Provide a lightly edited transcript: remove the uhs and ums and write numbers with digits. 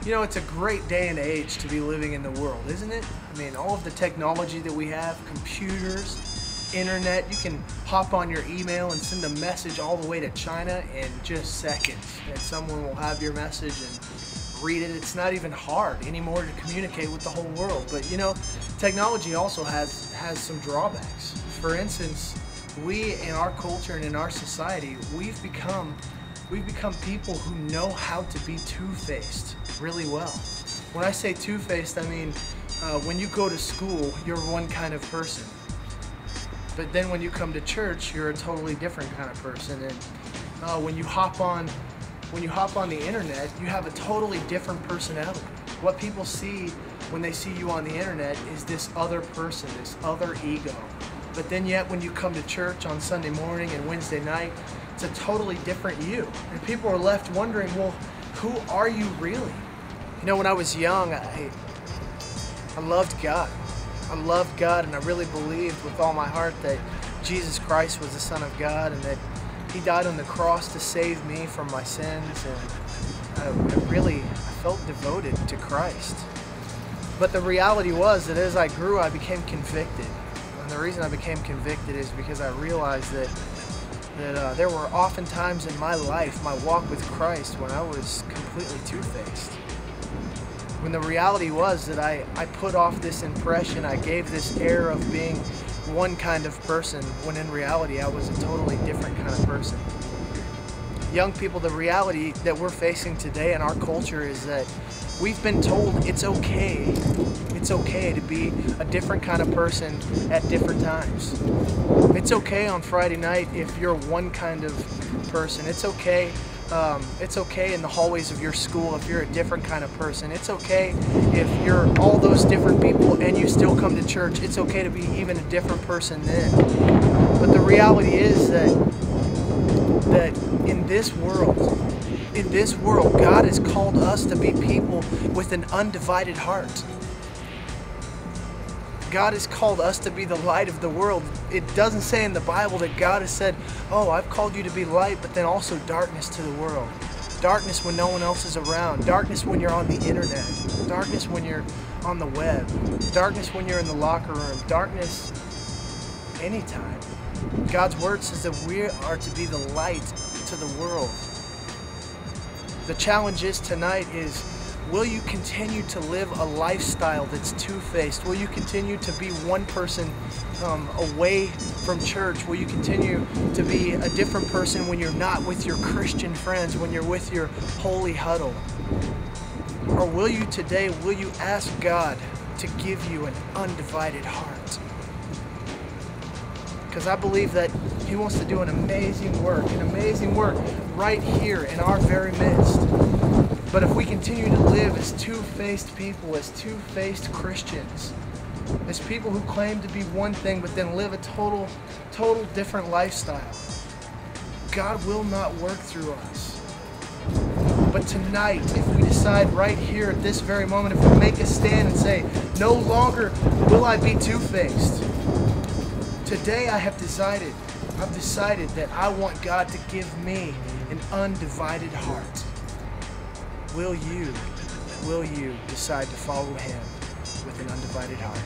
You know, it's a great day and age to be living in the world, isn't it? I mean, all of the technology that we have, computers, internet, you can hop on your email and send a message all the way to China in just seconds, and someone will have your message and read it. It's not even hard anymore to communicate with the whole world. But you know, technology also has some drawbacks. For instance, we in our culture and in our society, we've become people who know how to be two-faced really well. When I say two-faced, I mean when you go to school, you're one kind of person, but then when you come to church, you're a totally different kind of person. And when you hop on the internet, you have a totally different personality. What people see when they see you on the internet is this other person, this other ego. But then yet when you come to church on Sunday morning and Wednesday night, it's a totally different you. And people are left wondering, well, who are you really? You know, when I was young, I loved God. I loved God, and I really believed with all my heart that Jesus Christ was the Son of God and that He died on the cross to save me from my sins. And I felt devoted to Christ. But the reality was that as I grew, I became convicted. And the reason I became convicted is because I realized that there were often times in my life, my walk with Christ, when I was completely two-faced. When the reality was that I put off this impression, I gave this air of being one kind of person, when in reality I was a totally different kind of person. Young people, the reality that we're facing today in our culture is that we've been told it's okay to be a different kind of person at different times. It's okay on Friday night if you're one kind of person. It's okay in the hallways of your school if you're a different kind of person. It's okay if you're all those different people and you still come to church. It's okay to be even a different person then. But the reality is that in this world, God has called us to be people with an undivided heart. God has called us to be the light of the world. It doesn't say in the Bible that God has said, oh, I've called you to be light, but then also darkness to the world. Darkness when no one else is around. Darkness when you're on the internet. Darkness when you're on the web. Darkness when you're in the locker room. Darkness anytime. God's word says that we are to be the light to the world. The challenge is tonight is, will you continue to live a lifestyle that's two-faced? Will you continue to be one person away from church? Will you continue to be a different person when you're not with your Christian friends, when you're with your holy huddle? Or will you ask God to give you an undivided heart? Because I believe that He wants to do an amazing work right here in our very midst. But if we continue to live as two-faced people, as two-faced Christians, as people who claim to be one thing but then live a total different lifestyle, God will not work through us. But tonight, if we decide right here at this very moment, if we make a stand and say, no longer will I be two-faced. Today I've decided that I want God to give me an undivided heart. Will you decide to follow Him with an undivided heart?